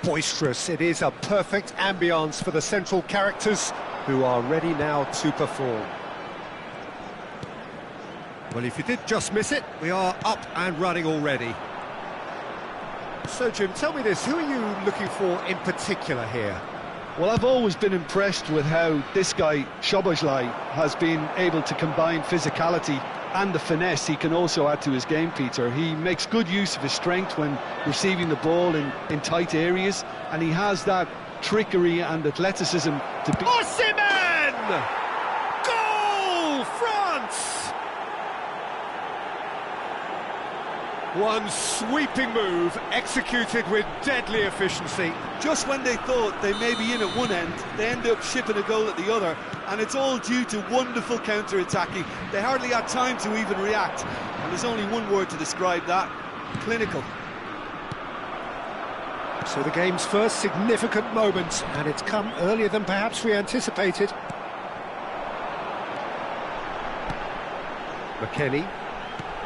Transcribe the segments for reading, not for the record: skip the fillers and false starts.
boisterous. It is a perfect ambience for the central characters who are ready now to perform. Well, if you did just miss it, we are up and running already. So, Jim, tell me this, who are you looking for in particular here? Well, I've always been impressed with how this guy, Szoboszlai, has been able to combine physicality and the finesse he can also add to his game, Peter. He makes good use of his strength when receiving the ball in tight areas, and he has that trickery and athleticism to be... Osimhen! Goal, France! One sweeping move, executed with deadly efficiency. Just when they thought they may be in at one end, they end up shipping a goal at the other, and it's all due to wonderful counter-attacking. They hardly had time to even react, and there's only one word to describe that: clinical. So the game's first significant moment, and it's come earlier than perhaps we anticipated. McKennie.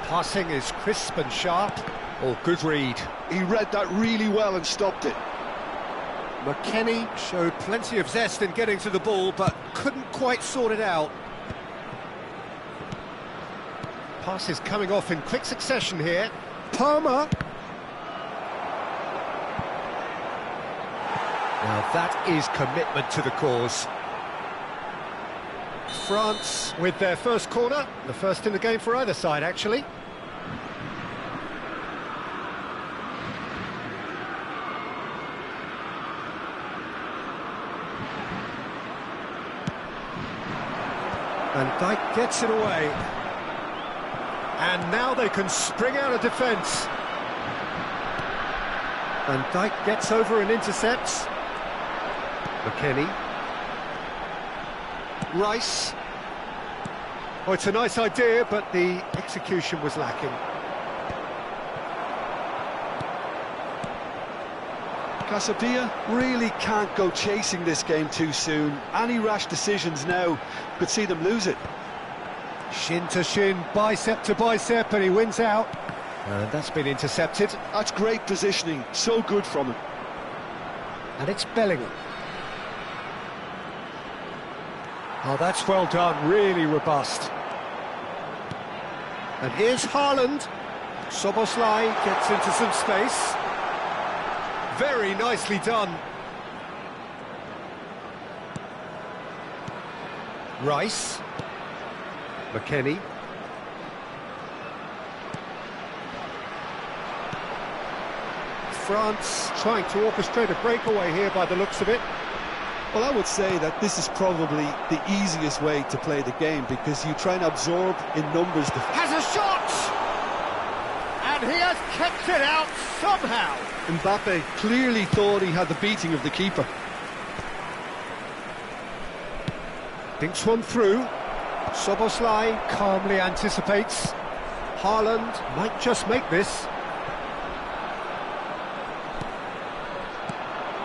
Passing is crisp and sharp. Oh, good read. He read that really well and stopped it. McKennie showed plenty of zest in getting to the ball, but couldn't quite sort it out. Passes coming off in quick succession here. Palmer. Now that is commitment to the cause. France with their first corner, the first in the game for either side, actually. And Dijk gets it away. And now they can spring out of defence. And Dijk gets over and intercepts. McKennie. Rice. Oh, it's a nice idea, but the execution was lacking. Casabia really can't go chasing this game too soon. Any rash decisions now could see them lose it. Shin to shin, bicep to bicep, and he wins out. And that's been intercepted. That's great positioning, so good from him. And it's Bellingham. Oh, that's well done, really robust. And here's Haaland. Szoboszlai gets into some space. Very nicely done. Rice. McKennie. France trying to orchestrate a breakaway here by the looks of it. Well, I would say that this is probably the easiest way to play the game, because you try and absorb in numbers. Has a shot! And he has kept it out somehow. Mbappe clearly thought he had the beating of the keeper. Dinks one through. Szoboszlai calmly anticipates. Haaland might just make this.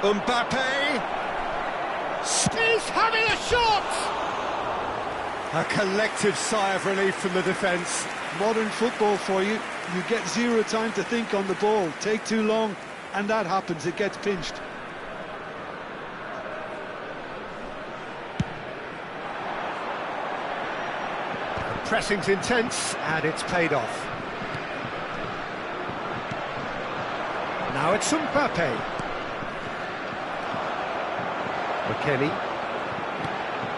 Mbappe! He's having a shot! A collective sigh of relief from the defence. Modern football for you. You get zero time to think on the ball. Take too long, and that happens. It gets pinched. The pressing's intense, and it's paid off. Now it's Mbappe. McKennie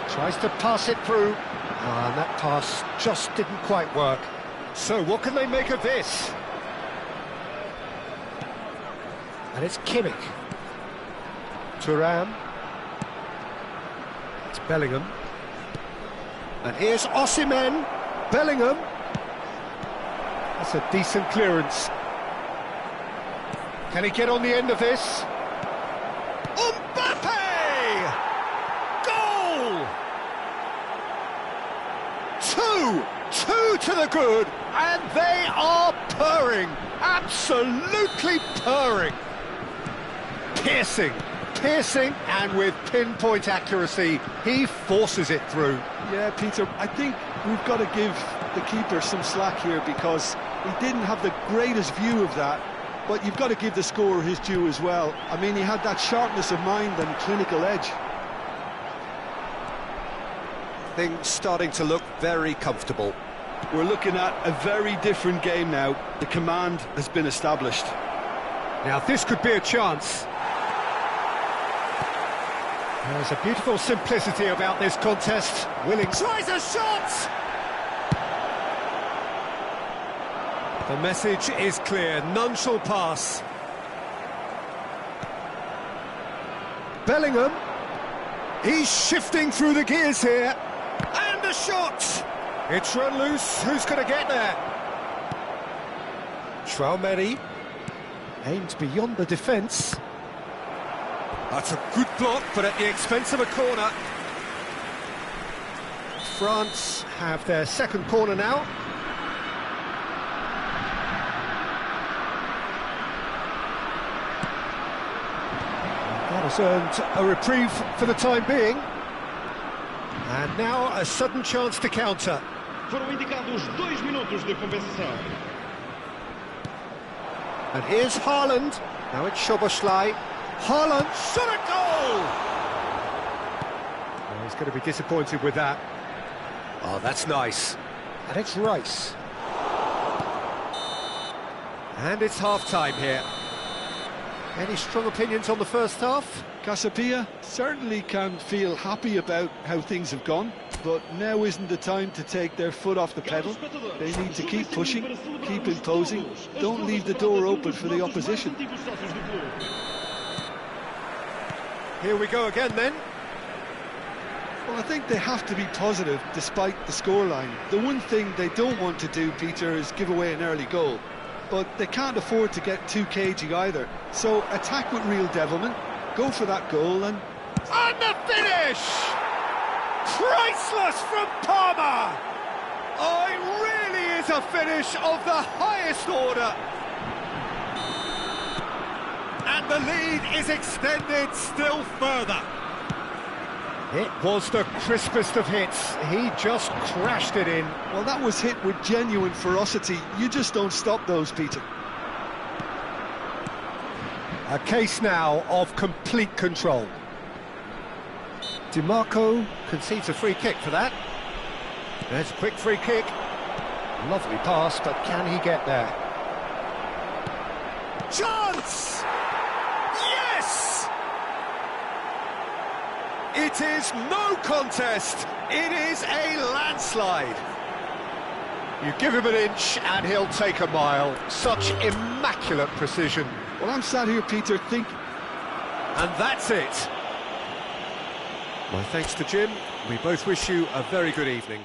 tries to pass it through, and that pass just didn't quite work. So what can they make of this? And it's Kimmich. Thuram. It's Bellingham. And here's Osimhen. Bellingham. That's a decent clearance. Can he get on the end of this? Mbappe! Goal! Two to the good, and they are purring, absolutely purring. Piercing, and with pinpoint accuracy, he forces it through. Yeah, Peter, I think we've got to give the keeper some slack here, because he didn't have the greatest view of that. but you've got to give the scorer his due as well. I mean, he had that sharpness of mind and clinical edge. Things starting to look very comfortable. We're looking at a very different game now. The command has been established. Now this could be a chance. There's a beautiful simplicity about this contest. Willing tries a shot! The message is clear, none shall pass. Bellingham. He's shifting through the gears here. And a shot! It's run loose, who's going to get there? Traumeri aimed beyond the defence. That's a good block, but at the expense of a corner. France have their second corner now. That has earned a reprieve for the time being. And now a sudden chance to counter. Foram indicados 2 minutos de compensação. And here's Haaland. Now it's Szoboszlai. Haaland shot a goal! Oh, he's going to be disappointed with that. Oh, that's nice. And it's Rice. And it's half-time here. Any strong opinions on the first half? Casapia certainly can feel happy about how things have gone, but now isn't the time to take their foot off the pedal. They need to keep pushing, keep imposing, don't leave the door open for the opposition. Here we go again then. Well, I think they have to be positive despite the scoreline. The one thing they don't want to do, Peter, is give away an early goal. But they can't afford to get too cagey either. So attack with real devilment, go for that goal and the finish! Priceless from Parma! Oh, it really is a finish of the highest order. And the lead is extended still further. It was the crispest of hits. He just crashed it in. well, that was hit with genuine ferocity. You just don't stop those, Peter. A case now of complete control. DiMarco concedes a free kick for that. There's a quick free kick. Lovely pass, but can he get there? Chance! Yes! It is no contest. It is a landslide. You give him an inch and he'll take a mile. Such immaculate precision. Well, I'm sat here, Peter, thinking... And that's it. My thanks to Jim. We both wish you a very good evening.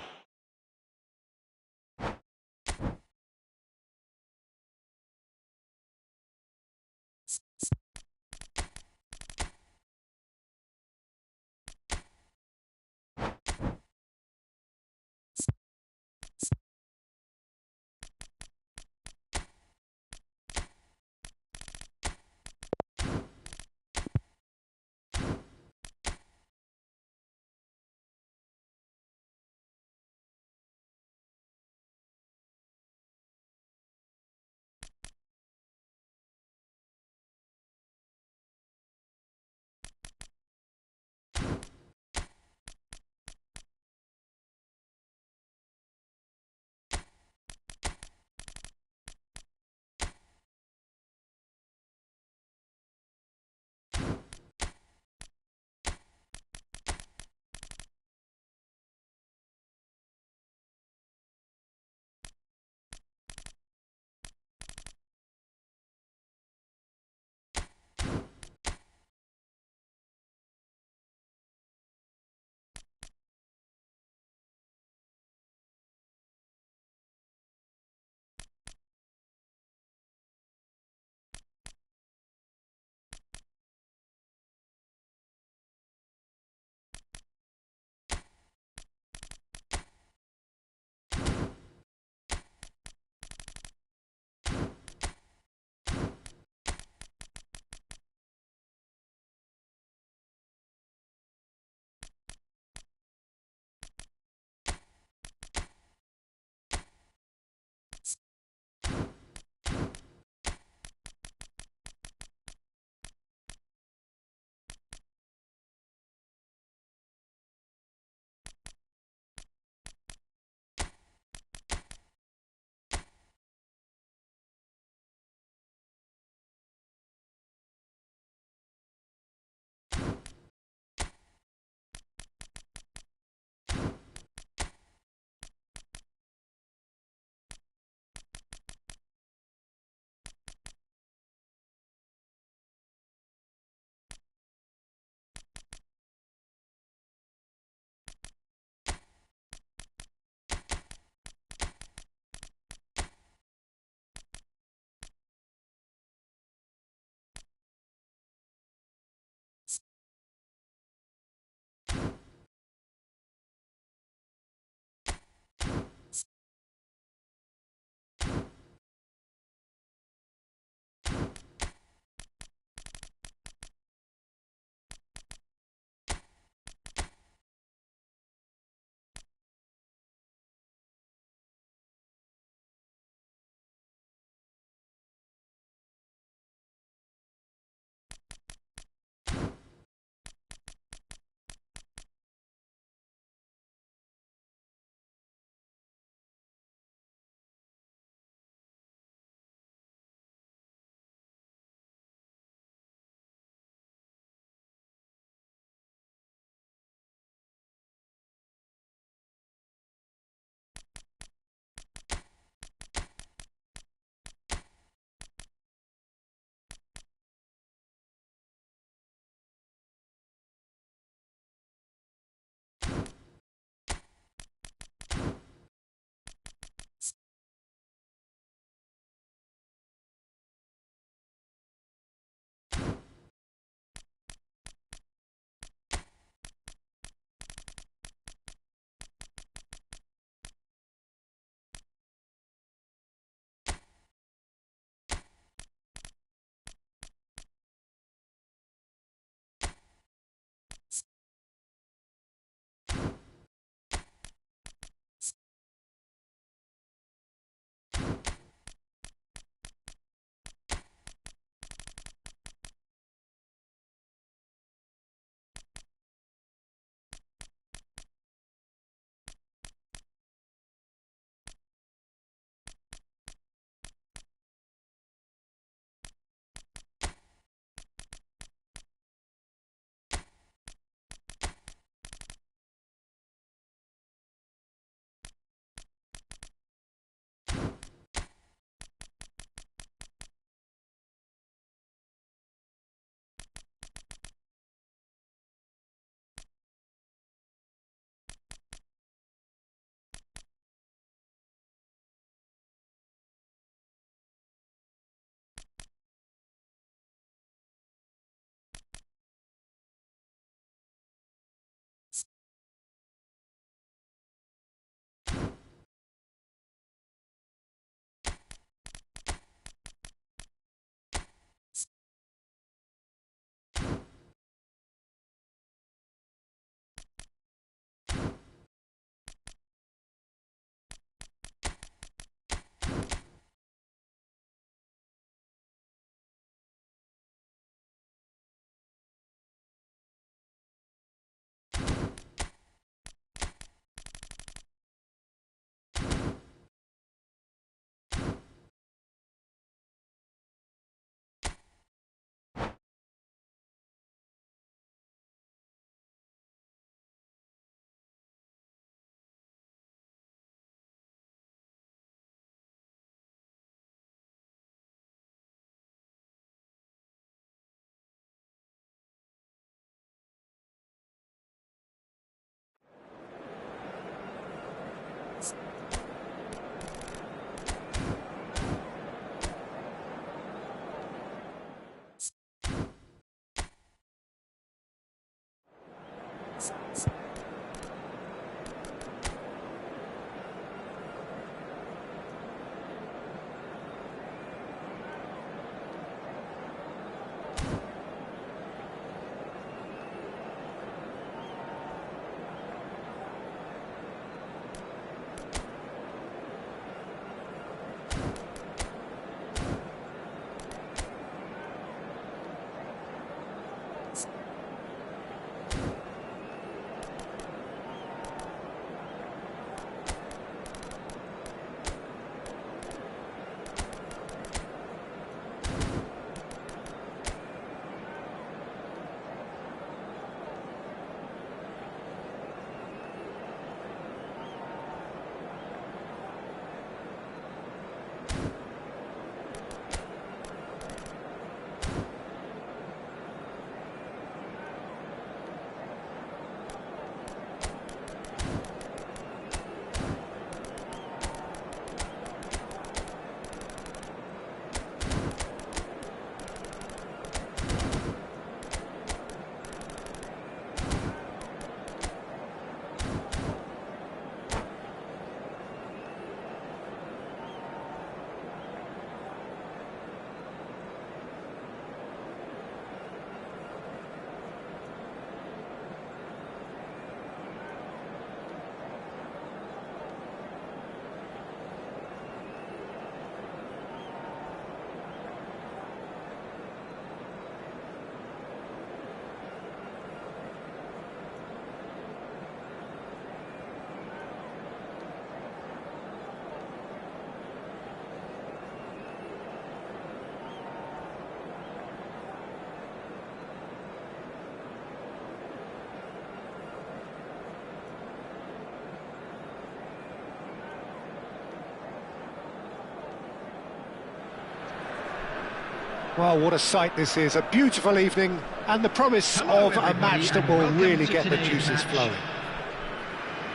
Well, what a sight this is, a beautiful evening, and the promise of a match that will really get the juices flowing.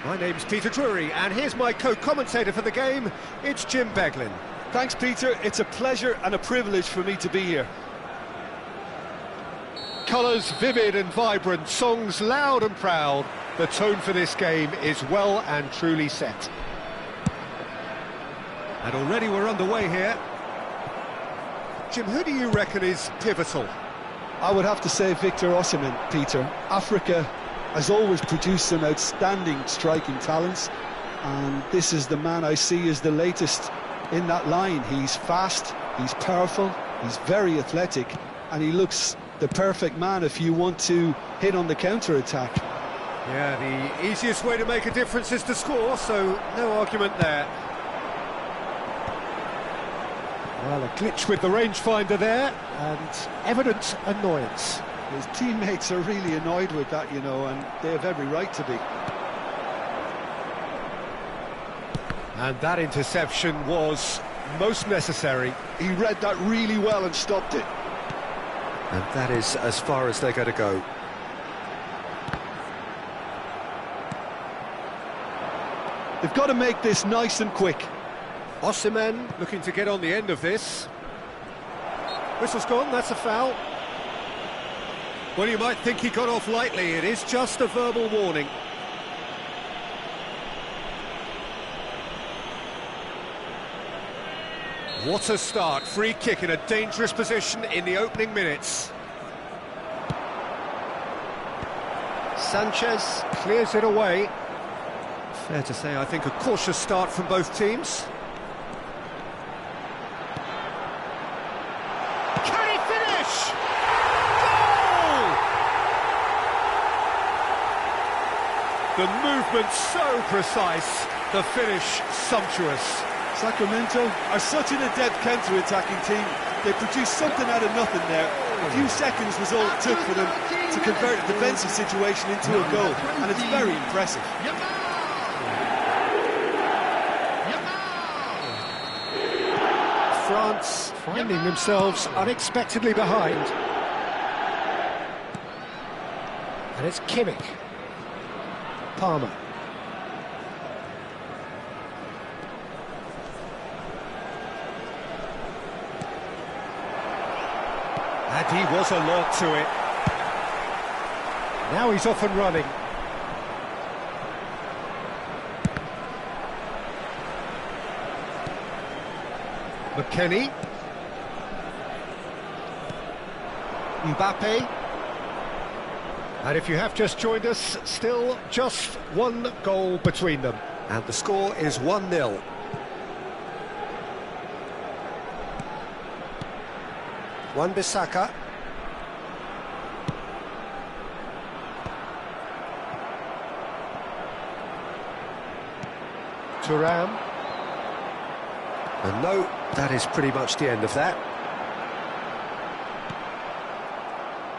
My name's Peter Drury, and here's my co-commentator for the game, it's Jim Beglin. Thanks, Peter. It's a pleasure and a privilege for me to be here. Colours vivid and vibrant, songs loud and proud. The tone for this game is well and truly set. And already we're underway here. Jim, who do you reckon is pivotal? I would have to say Victor Osimhen, Peter. Africa has always produced some outstanding striking talents, and this is the man I see as the latest in that line. He's fast, he's powerful, he's very athletic, and he looks the perfect man if you want to hit on the counter-attack. Yeah, the easiest way to make a difference is to score, so no argument there. Well, a glitch with the rangefinder there, and evident annoyance. His teammates are really annoyed with that, you know, and they have every right to be. And that interception was most necessary. He read that really well and stopped it. And that is as far as they're going to go. They've got to make this nice and quick. Osimhen looking to get on the end of this. Whistle's gone, that's a foul. Well, you might think he got off lightly, it is just a verbal warning. What a start, free kick in a dangerous position in the opening minutes. Sanchez clears it away. Fair to say, I think, a cautious start from both teams. Can he finish? Goal! The movement so precise, the finish sumptuous. Sacramento are such an adept counter-attacking team. They produced something out of nothing there. A few seconds was all it took for them to convert a defensive situation into a goal, and it's very impressive. France finding themselves unexpectedly behind. And it's Kimmich. Palmer. And he was alert to it. Now he's off and running. McKennie. Mbappe. And if you have just joined us, still just one goal between them. And the score is 1-0. Wan-Bissaka. Thuram. And no, that is pretty much the end of that.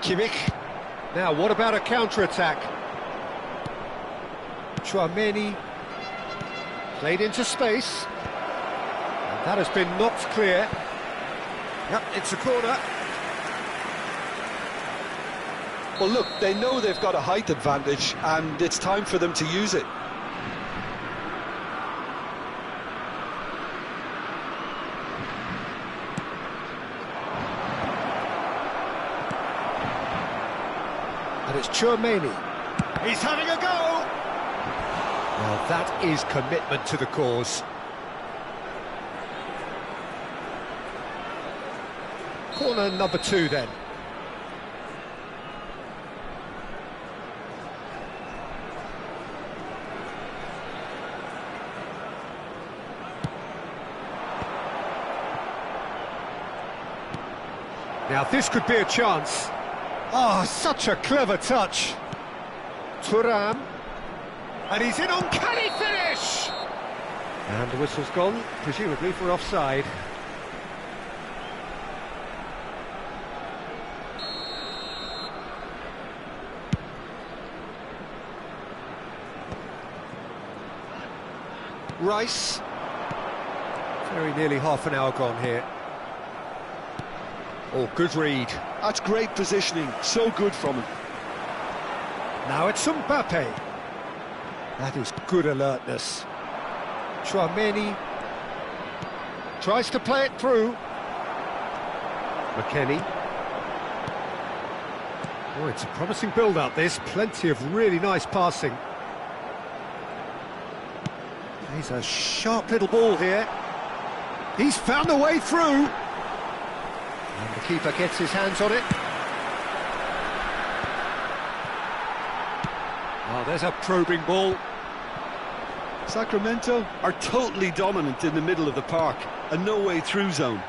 Kimmich. Now, what about a counter-attack? Tchouaméni. Played into space. And that has been knocked clear. Yep, it's a corner. Well, look, they know they've got a height advantage, and it's time for them to use it. And it's Tchouaméni. He's having a go! Well, that is commitment to the cause. Corner number 2 then. Now this could be a chance. Oh, such a clever touch. Thuram. And he's in on, can he finish? And the whistle's gone, presumably for offside. Rice. Very nearly half an hour gone here. Oh, good read. That's great positioning, so good from him. Now it's Mbappe. That is good alertness. Tchouaméni tries to play it through. McKennie. Oh, it's a promising build-up, this. Plenty of really nice passing. He's a sharp little ball here. He's found a way through. And the keeper gets his hands on it. Oh, there's a probing ball. Sacramento are totally dominant in the middle of the park. A no-way through zone.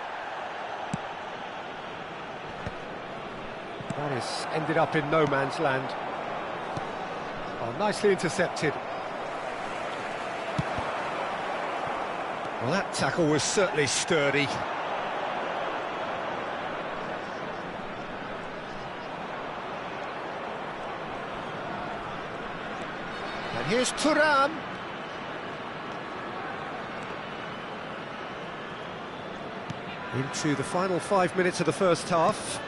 That has ended up in no man's land. Oh, nicely intercepted. Well, that tackle was certainly sturdy. And here's Thuram. Into the final 5 minutes of the first half.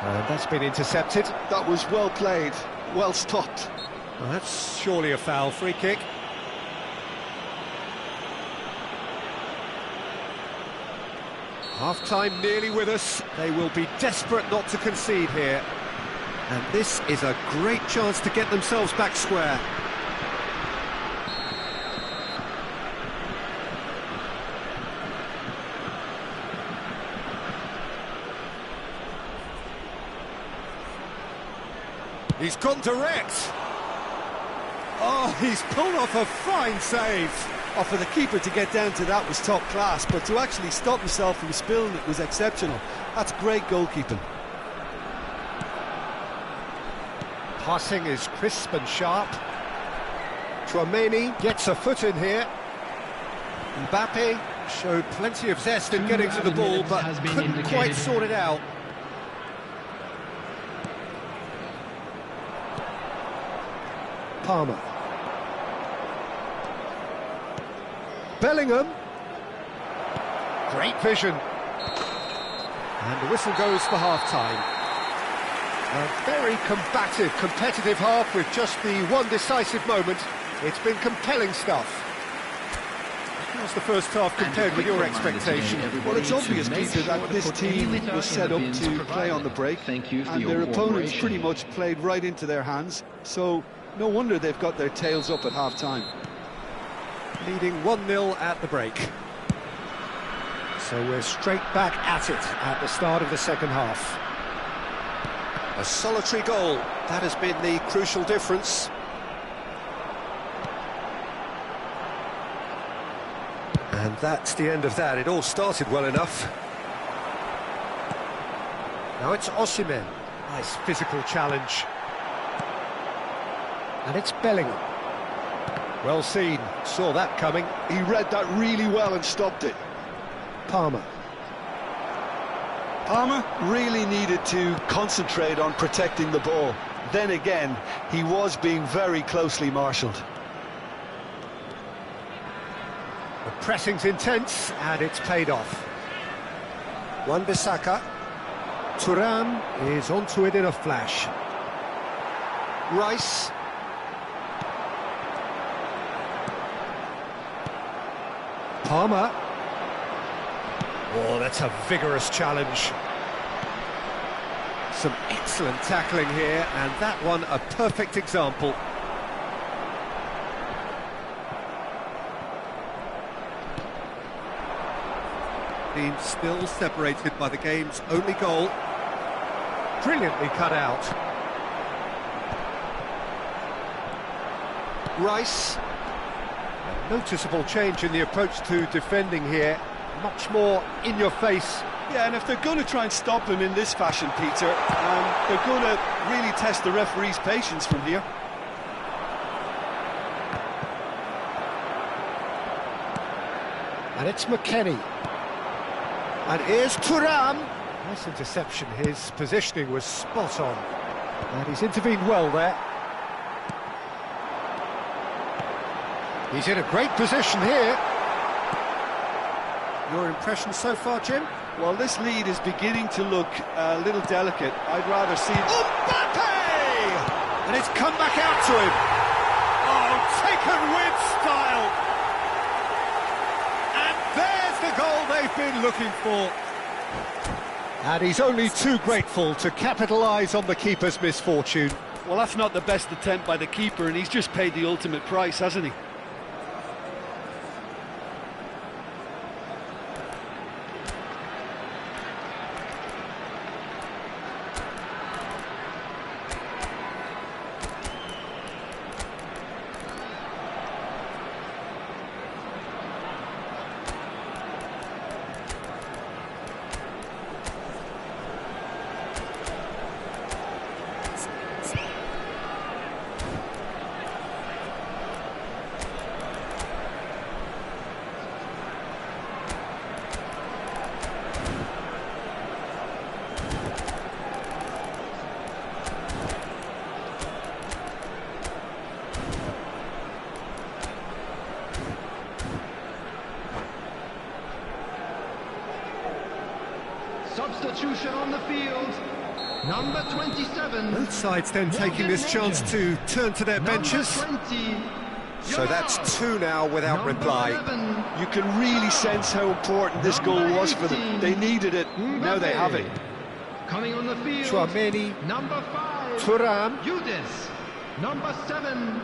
And that's been intercepted. That was well played, well stopped. Well, that's surely a foul. Free kick. Half-time nearly with us. They will be desperate not to concede here. And this is a great chance to get themselves back square. He's gone direct. Oh, he's pulled off a fine save. Oh, for the keeper to get down to that was top class, but to actually stop himself from spilling it was exceptional. That's great goalkeeping. Passing is crisp and sharp. Tchouaméni gets a foot in here. Mbappe showed plenty of zest in getting to the ball, but couldn't quite sort it out. Palmer. Bellingham. Great vision. And the whistle goes for half-time. A very combative, competitive half with just the one decisive moment. It's been compelling stuff. How's the first half compared with your expectation? Well, it's obvious, Peter, that this team was set up to play on the break, and their opponents pretty much played right into their hands, so no wonder they've got their tails up at half-time. Leading 1-0 at the break. So we're straight back at it at the start of the second half. A solitary goal, that has been the crucial difference. And that's the end of that. It all started well enough. Now it's Osimhen. Nice physical challenge. And it's Bellingham. Well seen, saw that coming. He read that really well and stopped it. Palmer. Palmer really needed to concentrate on protecting the ball. Then again, he was being very closely marshalled. The pressing's intense, and it's paid off. Wan-Bissaka. Thuram is onto it in a flash. Rice. Palmer. Oh, that's a vigorous challenge. Some excellent tackling here, and that one a perfect example. Being still separated by the game's only goal. Brilliantly cut out. Rice. A noticeable change in the approach to defending here. Much more in your face. Yeah, and if they're going to try and stop him in this fashion, Peter, they're going to really test the referee's patience from here. And it's McKennie. And here's Thuram. Nice interception. His positioning was spot on. And he's intervened well there. He's in a great position here. Your impression so far, Jim? Well, this lead is beginning to look a little delicate. I'd rather see... Mbappe! And it's come back out to him. Oh, taken with style. And there's the goal they've been looking for. And he's only too grateful to capitalise on the keeper's misfortune. Well, that's not the best attempt by the keeper, and he's just paid the ultimate price, hasn't he? Substitution on the field, number 27. Both sides then taking this chance to turn to their benches. So that's 2 now without reply. You can really sense how important this goal was for them. They needed it, now they have it. Coming on the field, Chouameni, number 5. Thuram, Judas, number 7.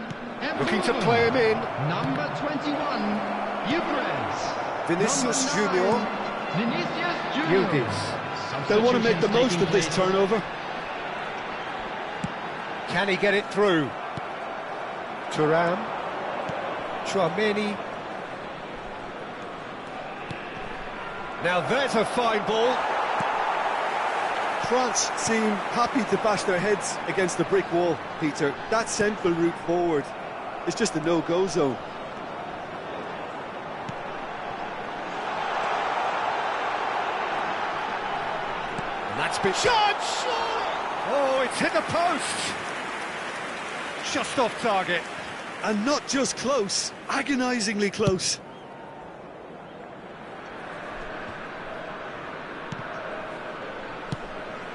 looking to play him in. Number 21, Ypres. Vinicius Number 9, Junior. Vinicius Junior. Yildiz. They'll want to make the most of this turnover. Can he get it through? Thuram, Chouameni. Now there's a fine ball. France seem happy to bash their heads against the brick wall, Peter. That central route forward is just a no-go zone. And that's been shot! Oh, it's hit the post! Just off target. And not just close, agonisingly close.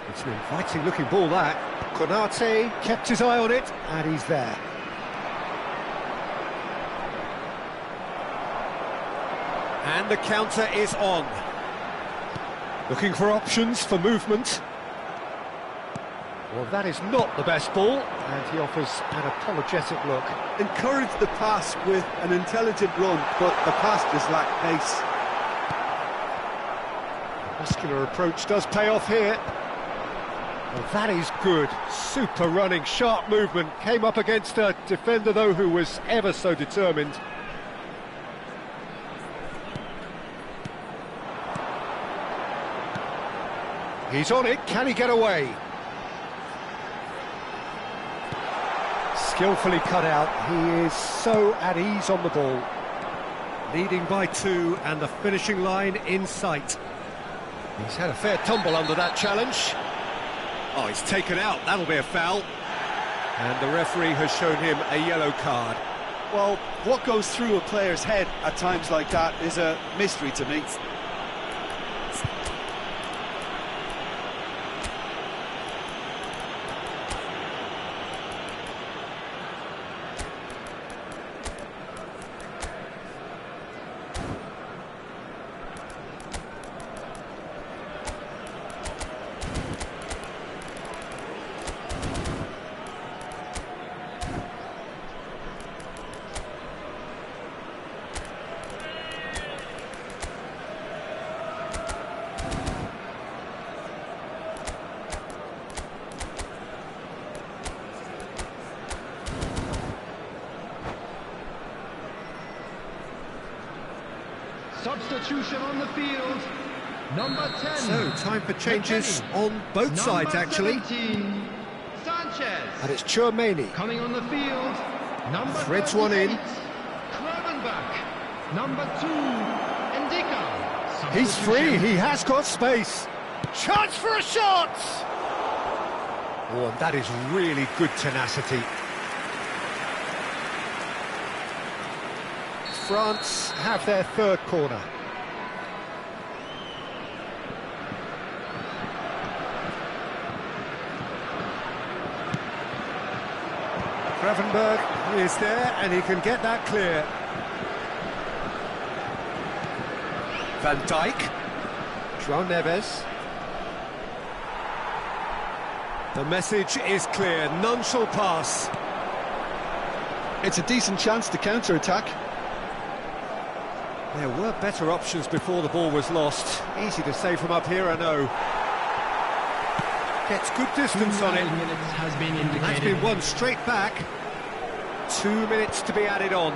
It's an inviting looking ball, that. Konate kept his eye on it, and he's there. And the counter is on. Looking for options for movement. Well, that is not the best ball, and he offers an apologetic look. Encourage the pass with an intelligent run, but the pass just lacked pace. Muscular approach does pay off here. Well, that is good. Super running, sharp movement. Came up against a defender, though, who was ever so determined. He's on it. Can he get away? Skillfully cut out. He is so at ease on the ball. Leading by 2, and the finishing line in sight. He's had a fair tumble under that challenge. Oh, he's taken out. That'll be a foul. And the referee has shown him a yellow card. Well, what goes through a player's head at times like that is a mystery to me. Substitution on the field, number 10. So, time for changes on both sides, actually. 17, Sanchez. And it's Chouameni. Coming on the field, number Threads one in. 38, Klovenbach. Number 2, Ndika. He's free, he has got space. Chance for a shot! Oh, and that is really good tenacity. France have their third corner. Gravenberg is there, and he can get that clear. Van Dijk. João Neves. The message is clear, none shall pass. It's a decent chance to counter-attack. There were better options before the ball was lost. Easy to say from up here, I know. Gets good distance on it. Minutes has been indicated. That's been won straight back. 2 minutes to be added on.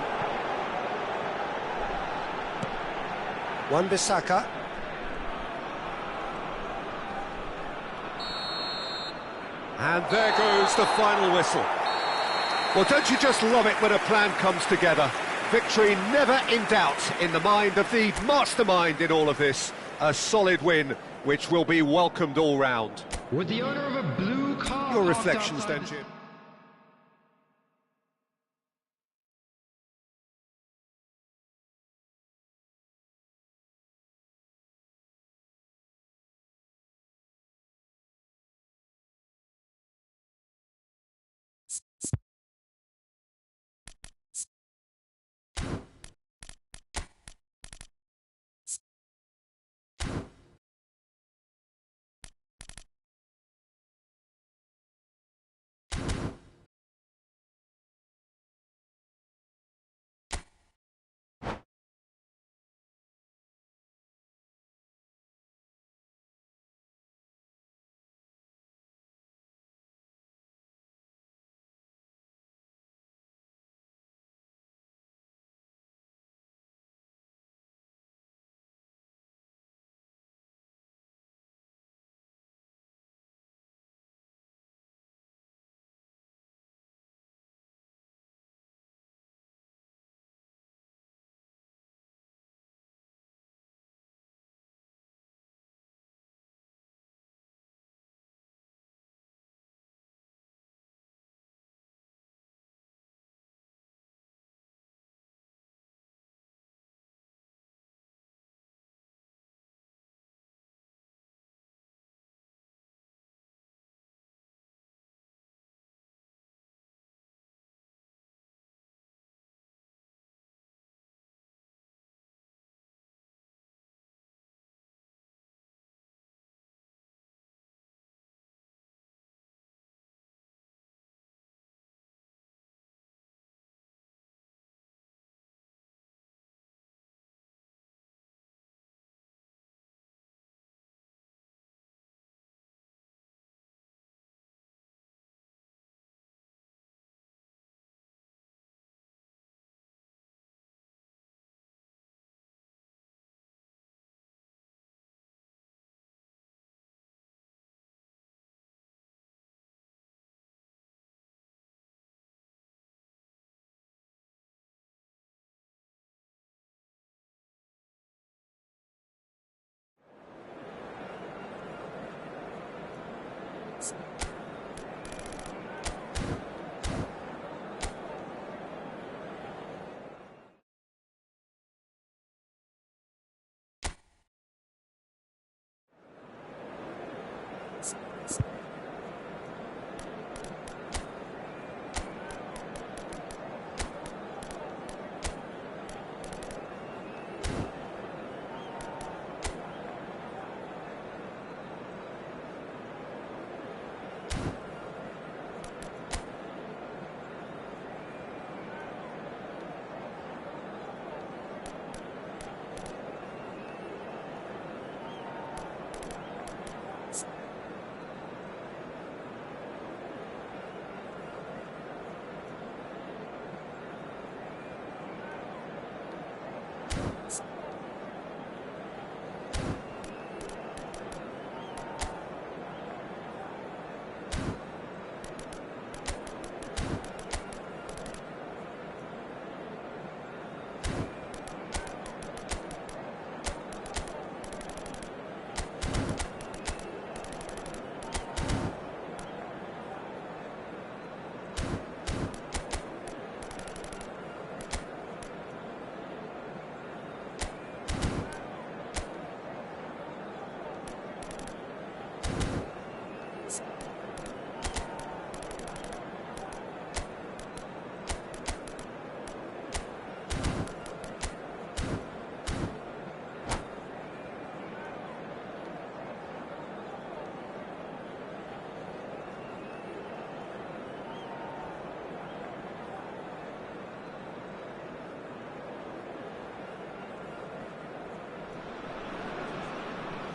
Wan-Bissaka. And there goes the final whistle. Well, don't you just love it when a plan comes together? Victory never in doubt in the mind of the mastermind in all of this. A solid win, which will be welcomed all round. With the owner of a blue car. Your reflections then, Jim?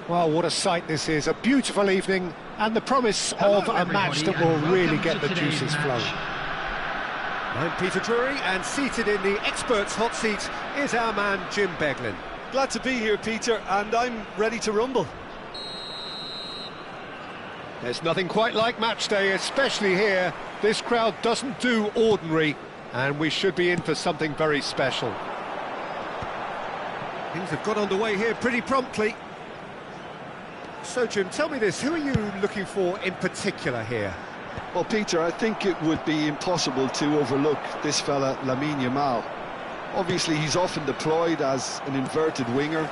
Well, what a sight this is. A beautiful evening and the promise of a match that will really get the juices flowing. I'm Peter Drury, and seated in the experts' hot seat is our man Jim Beglin. Glad to be here, Peter, and I'm ready to rumble. There's nothing quite like match day, especially here. This crowd doesn't do ordinary, and we should be in for something very special. Things have got underway here pretty promptly. So, Jim, tell me this, who are you looking for in particular here? Well, Peter, I think it would be impossible to overlook this fella, Lamine Yamal. Obviously, he's often deployed as an inverted winger,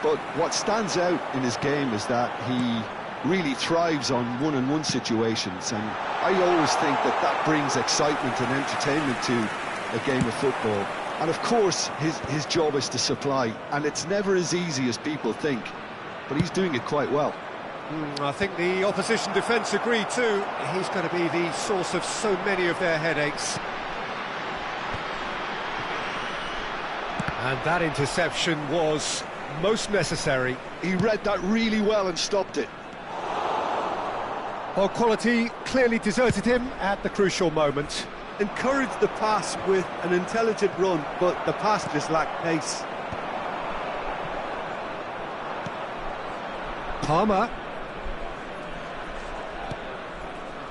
but what stands out in his game is that he really thrives on one-on-one situations, and I always think that that brings excitement and entertainment to a game of football. And of course, his job is to supply, and it's never as easy as people think. But he's doing it quite well. I think the opposition defence agree too. He's going to be the source of so many of their headaches. And that interception was most necessary. He read that really well and stopped it. Well, quality clearly deserted him at the crucial moment. Encouraged the pass with an intelligent run, but the pass just lacked pace. Palmer.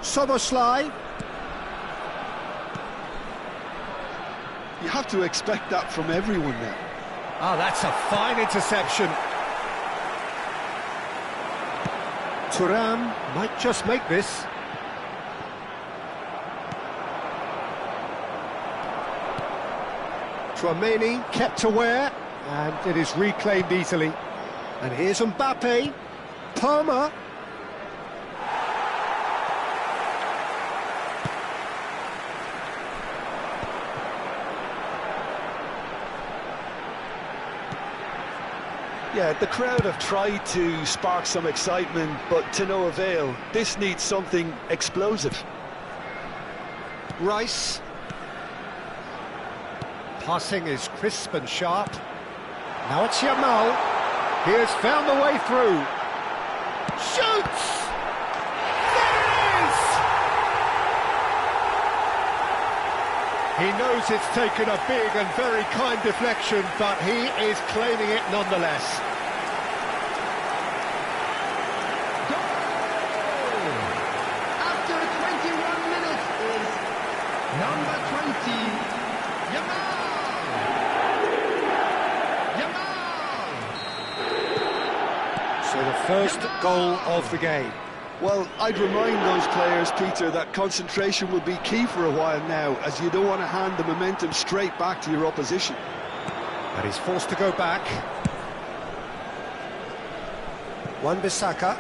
Soboslai. You have to expect that from everyone now. Ah, that's a fine interception. Thuram might just make this. Tchouaméni kept aware, and it is reclaimed easily. And here's Mbappe. Palmer. Yeah, the crowd have tried to spark some excitement, but to no avail. This needs something explosive. Rice. Passing is crisp and sharp. Now it's Yamal. He has found the way through. Shoots! There it is! He knows it's taken a big and very kind deflection, but he is claiming it nonetheless. Goal! After 21 minutes is number 20, Yamal! So the first goal of the game. Well, I'd remind those players, Peter, that concentration will be key for a while now, as you don't want to hand the momentum straight back to your opposition. And he's forced to go back. Wan-Bissaka.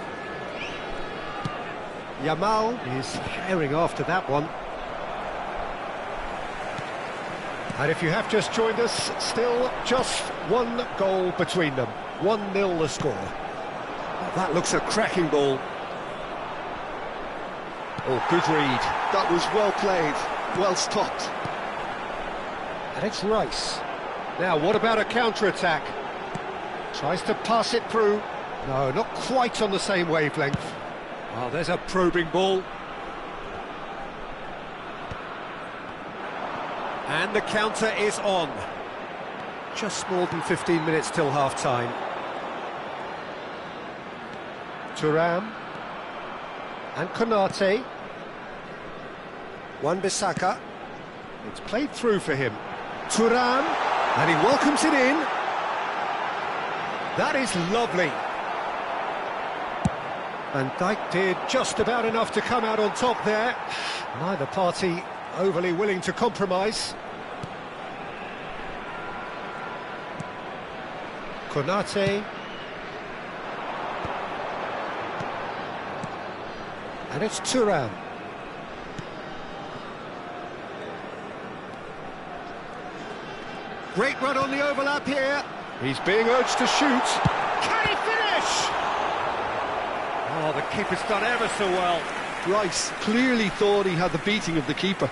Yamal is herring after that one. And if you have just joined us, still just one goal between them. 1-0 the score. That looks a cracking ball. Oh, good read. That was well played, well stopped. And it's Rice. Now, what about a counter-attack? Tries to pass it through. No, not quite on the same wavelength. Well, there's a probing ball. And the counter is on. Just more than 15 minutes till half-time. Thuram. And Konate. Wan-Bissaka. It's played through for him. Thuram. And he welcomes it in. That is lovely. Van Dijk did just about enough to come out on top there. Neither party overly willing to compromise. Konate. And it's Thuram. Great run on the overlap here. He's being urged to shoot. Can he finish? Oh, the keeper's done ever so well. Rice clearly thought he had the beating of the keeper.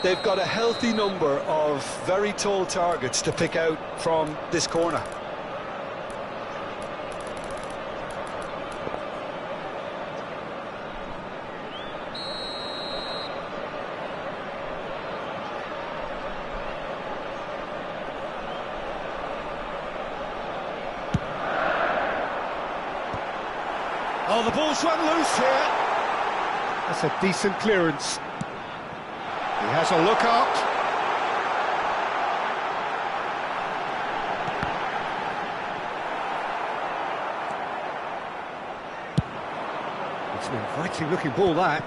They've got a healthy number of very tall targets to pick out from this corner. Oh, the ball's run loose here. That's a decent clearance. He has a look up. It's an inviting looking ball, that.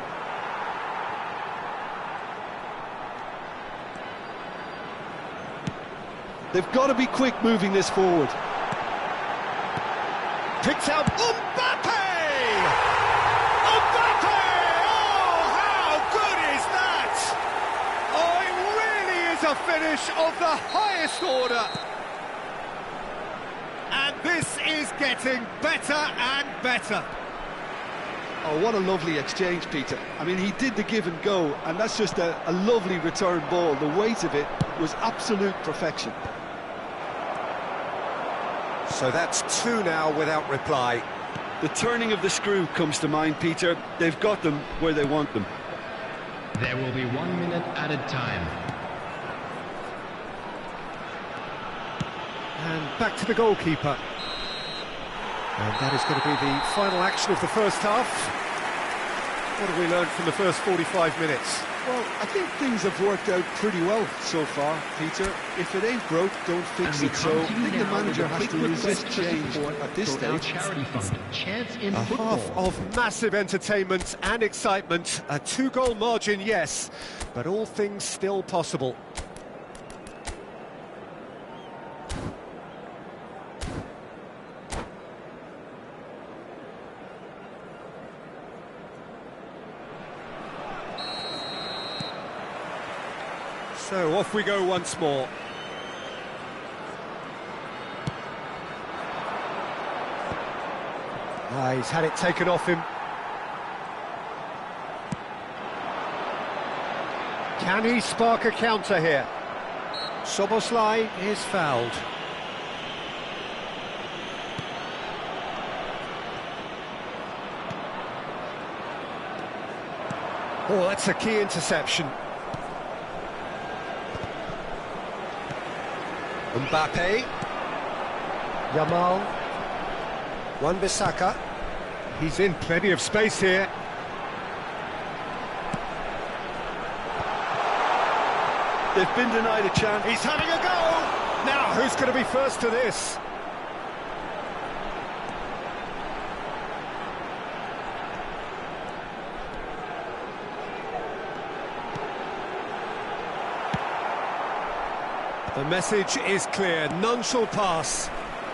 They've got to be quick moving this forward. Picked out Mbappe! Mbappe! Oh, how good is that? Oh, it really is a finish of the highest order. And this is getting better and better. Oh, what a lovely exchange, Peter. I mean, he did the give and go, and that's just a lovely return ball. The weight of it was absolute perfection. So that's 2 now without reply. The turning of the screw comes to mind, Peter. They've got them where they want them. There will be 1 minute added time. And back to the goalkeeper. And that is going to be the final action of the first half. What have we learned from the first 45 minutes? Well, I think things have worked out pretty well so far, Peter. If it ain't broke, don't fix it. So I think the manager has to resist change at this stage. Charity fund. Chance in A football. half of massive entertainment and excitement. A 2-goal margin, yes, but all things still possible. So off we go once more. He's had it taken off him. Can he spark a counter here? Szoboszlai is fouled. Oh, that's a key interception. Mbappe, Yamal, Wan-Bissaka. He's in plenty of space here. They've been denied a chance. He's having a go! Now, who's going to be first to this? The message is clear, none shall pass.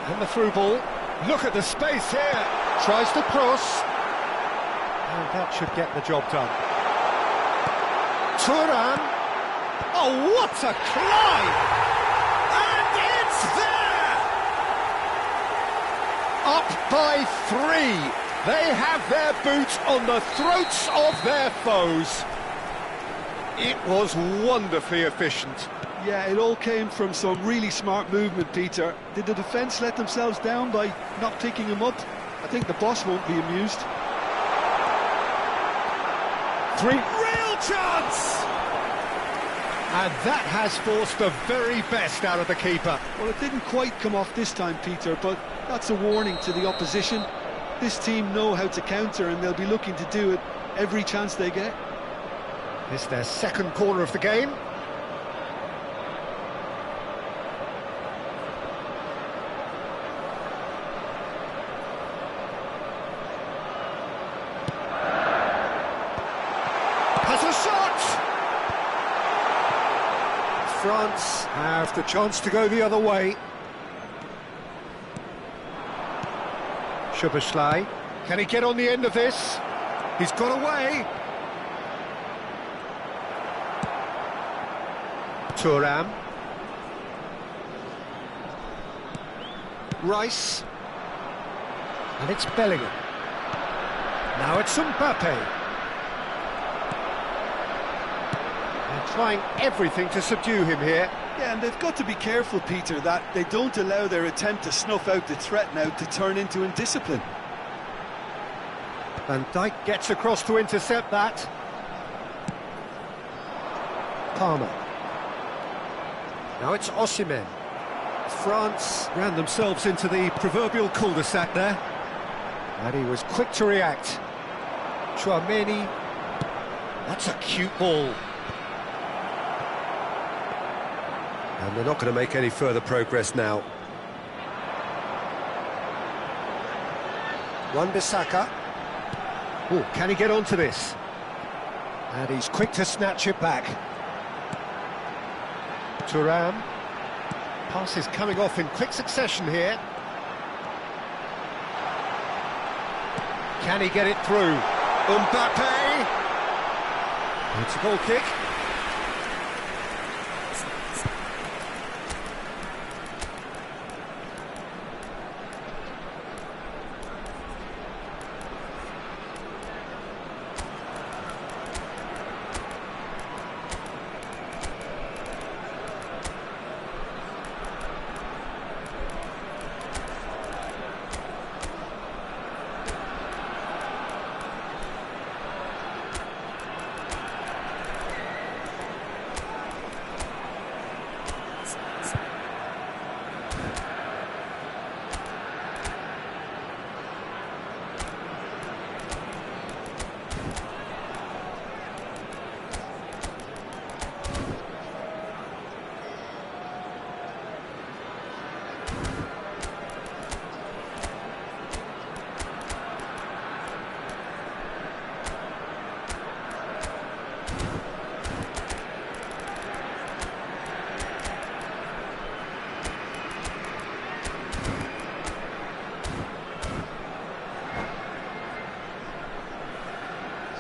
And the through ball. Look at the space here. Tries to cross. And that should get the job done. Thuram. Oh, what a climb! And it's there! Up by 3. They have their boot on the throats of their foes. It was wonderfully efficient. Yeah, it all came from some really smart movement, Peter. Did the defence let themselves down by not picking him up? I think the boss won't be amused. 3. Real chance! And that has forced the very best out of the keeper. Well, it didn't quite come off this time, Peter, but that's a warning to the opposition. This team know how to counter, and they'll be looking to do it every chance they get. It's their second corner of the game. Has a shot! France have the chance to go the other way. Szoboszlai, can he get on the end of this? He's got away. Thuram. Rice. And it's Bellingham. Now it's Mbappe. And trying everything to subdue him here. Yeah, and they've got to be careful, Peter, that they don't allow their attempt to snuff out the threat now to turn into indiscipline. Van Dijk gets across to intercept that. Palmer. Now it's Osimhen. France ran themselves into the proverbial cul-de-sac there. And he was quick to react. Chouameni. That's a cute ball. And they're not going to make any further progress now. Wan-Bissaka. Oh, can he get onto this? And he's quick to snatch it back. Thuram. Pass is coming off in quick succession here. Can he get it through? Mbappe! It's a goal kick.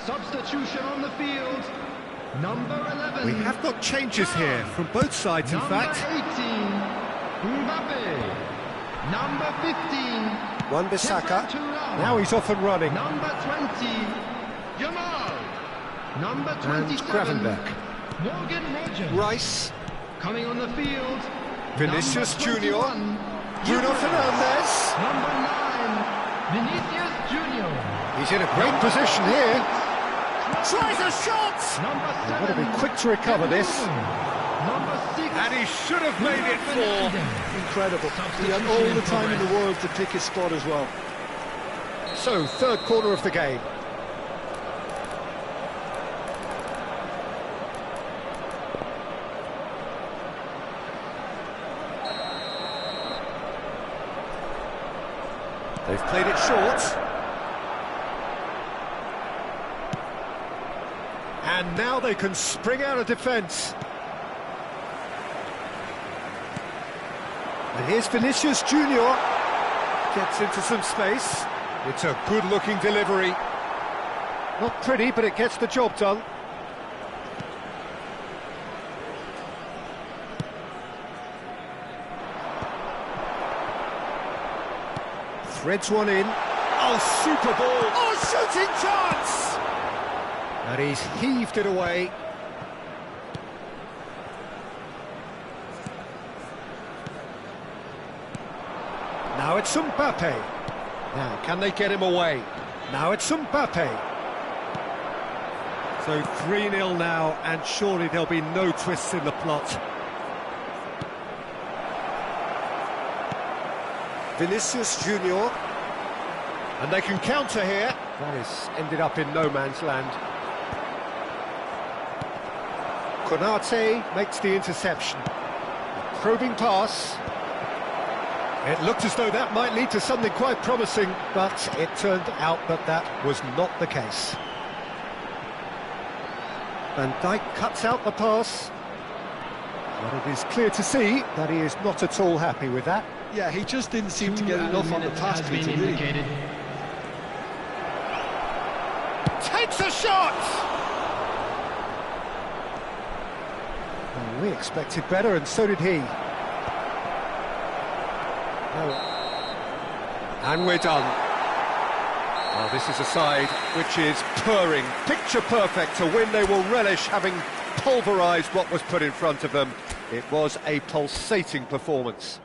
Substitution on the field. Number 11. We have got changes here from both sides, in fact. Number 18, Mbappe. Number 15, Wan-Bissaka. Thuram. Now he's off and running. Number 20, Jamal. Number 27, And Gravenberch. Morgan Rogers. Rice. Coming on the field. Vinicius Number Junior. 21, Bruno Fernandes. Number 9, Vinicius Junior. He's in a great position here. Tries a shot! Number 7, They've got to be quick to recover this. Number 6, And he should have made it four. Incredible. He had all the time in the world to pick his spot as well. So, third corner of the game. They've played it short. And now they can spring out of defence. And here's Vinicius Junior. Gets into some space. It's a good-looking delivery. Not pretty, but it gets the job done. Threads one in. Oh, super ball! Oh, shooting chance! And he's heaved it away. Now it's Mbappe. Now, can they get him away? Now it's Mbappe. So 3-0 now, and surely there'll be no twists in the plot. Vinicius Junior. And they can counter here. That has ended up in no man's land. Konate makes the interception. Probing pass. It looked as though that might lead to something quite promising, but it turned out that that was not the case. Van Dijk cuts out the pass. But it is clear to see that he is not at all happy with that. Yeah, he just didn't seem to get enough on the pass to really. Takes a shot! Well, we expected better, and so did he. And we're done. Well, this is a side which is purring, picture perfect. To win, they will relish having pulverised what was put in front of them. It was a pulsating performance.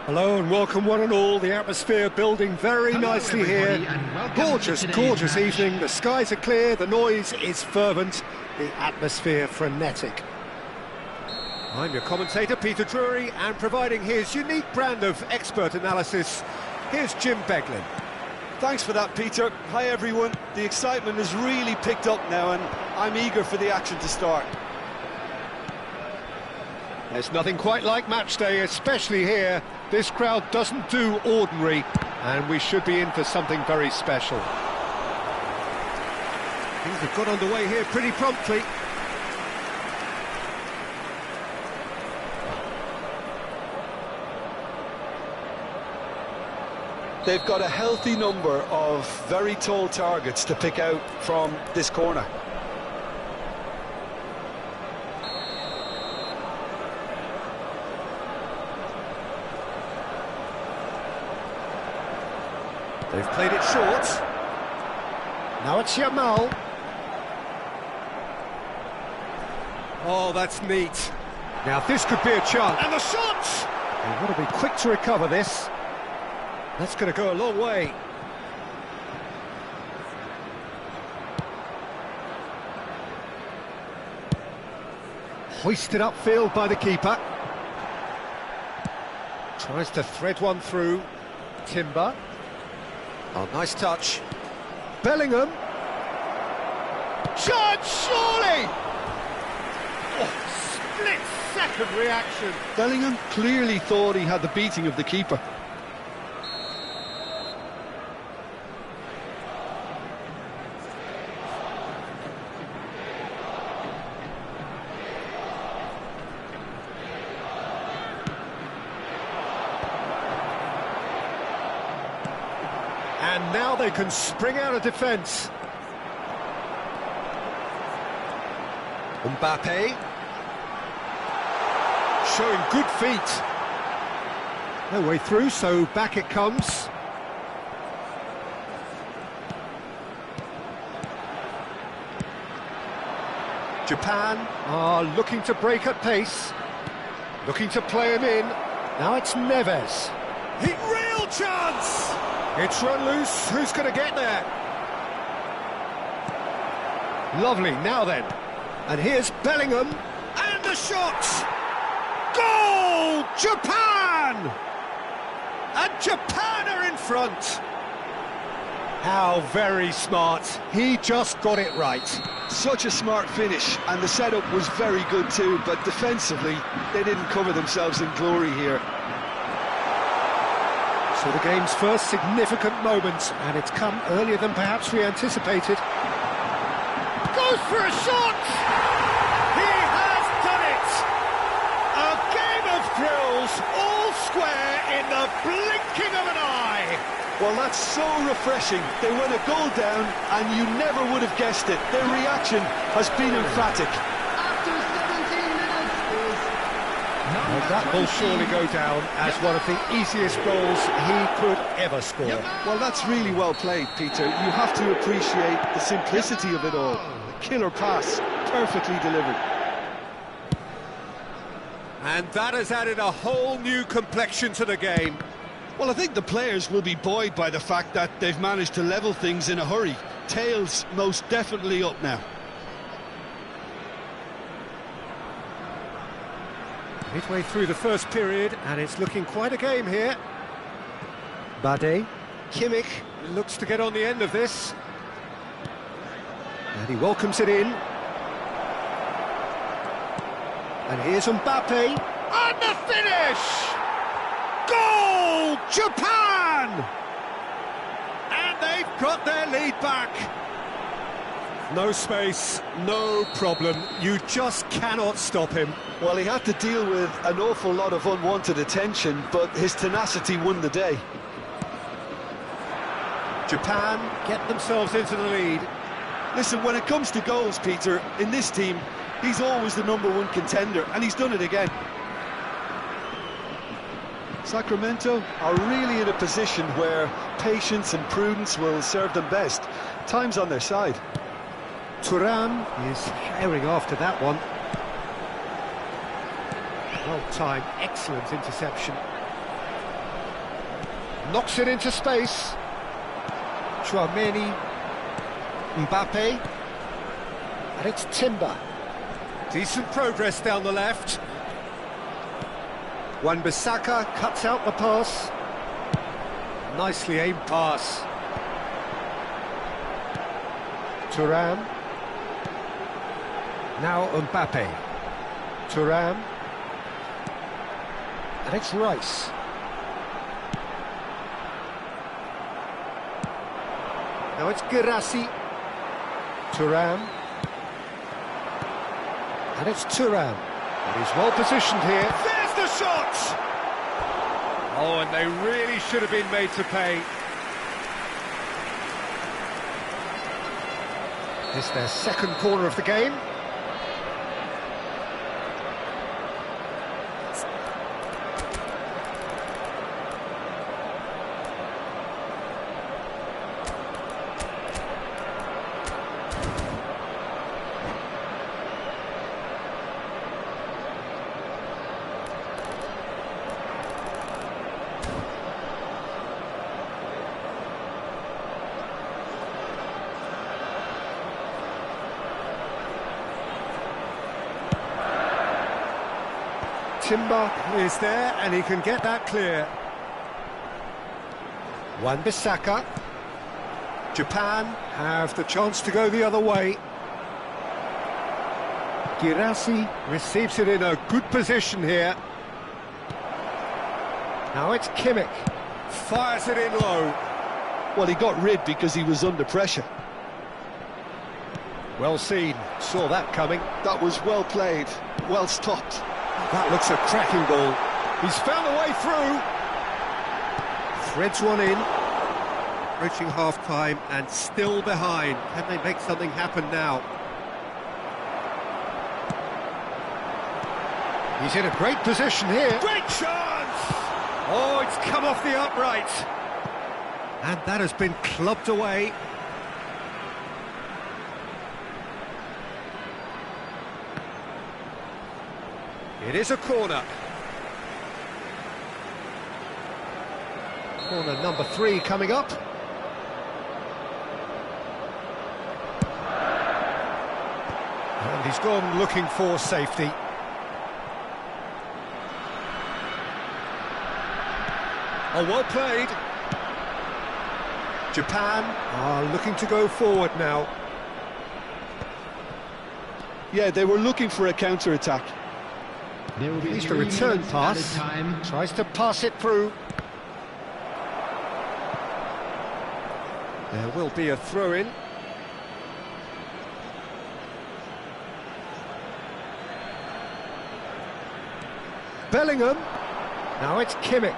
Hello and welcome one and all. The atmosphere building very nicely here. Gorgeous, gorgeous evening. The skies are clear, the noise is fervent, the atmosphere frenetic. I'm your commentator, Peter Drury, and providing his unique brand of expert analysis, here's Jim Beglin. Thanks for that, Peter. Hi, everyone. The excitement has really picked up now, and I'm eager for the action to start. There's nothing quite like match day, especially here. This crowd doesn't do ordinary, and we should be in for something very special. Things have got underway here pretty promptly. They've got a healthy number of very tall targets to pick out from this corner. They've played it short. Now it's Yamal. Oh, that's neat. Now this could be a chance. And the shot! They've got to be quick to recover this. That's going to go a long way. Hoisted upfield by the keeper. Tries to thread one through. Timber. Oh, nice touch. Bellingham. Chance, surely! Oh, split-second reaction. Bellingham clearly thought he had the beating of the keeper. And now they can spring out of defence. Mbappe. Showing good feet. No way through, so back it comes. Japan are looking to break at pace. Looking to play him in. Now it's Neves. Real chance! It's run loose, who's going to get there? Lovely, now then. And here's Bellingham, and the shot! Goal! Japan! And Japan are in front. How very smart. He just got it right. Such a smart finish, and the setup was very good too, but defensively, they didn't cover themselves in glory here. So the game's first significant moment, and it's come earlier than perhaps we anticipated. Goes for a shot! He has done it! A game of thrills, all square in the blinking of an eye! Well, that's so refreshing. They went a goal down, and you never would have guessed it. Their reaction has been emphatic. After 17 minutes is Well, that will surely go down as one of the easiest goals he could ever score. Well, that's really well played, Peter. You have to appreciate the simplicity of it all. A killer pass, perfectly delivered. And that has added a whole new complexion to the game. Well, I think the players will be buoyed by the fact that they've managed to level things in a hurry. Tails most definitely up now. Midway through the first period, and it's looking quite a game here. Bade. Kimmich looks to get on the end of this. And he welcomes it in. And here's Mbappe. And the finish! Goal! Japan! And they've got their lead back. No space, no problem. You just cannot stop him. Well, he had to deal with an awful lot of unwanted attention, but his tenacity won the day. Japan get themselves into the lead. Listen, when it comes to goals, Peter, in this team, he's always the #1 contender, and he's done it again. Sacramento are really in a position where patience and prudence will serve them best. Time's on their side. Thuram is herring after that one. Well timed, excellent interception. Knocks it into space. Chouameni, Mbappe, and it's Timber. Decent progress down the left. Wan-Bissaka cuts out the pass. Nicely aimed pass. Thuram. Now Mbappe. Thuram. And it's Rice. Now it's Girassi. Thuram. And it's Thuram. And he's well positioned here. There's the shot! Oh, and they really should have been made to pay. It's their second corner of the game. Timber is there, and he can get that clear. Wan-Bissaka. Japan have the chance to go the other way. Girassi receives it in a good position here. Now it's Kimmich. Fires it in low. Well, he got rid because he was under pressure. Well seen. Saw that coming. That was well played, well stopped. That looks a cracking ball. He's found a way through. Threads one in. Reaching half-time and still behind. Can they make something happen now? He's in a great position here. Great chance! Oh, it's come off the upright. And that has been clubbed away. It is a corner. Corner number 3 coming up. And he's gone looking for safety. Oh, well played. Japan are looking to go forward now. Yeah, they were looking for a counter-attack. There will be At least a return pass. Tries to pass it through. There will be a throw-in. Bellingham. Now it's Kimmich.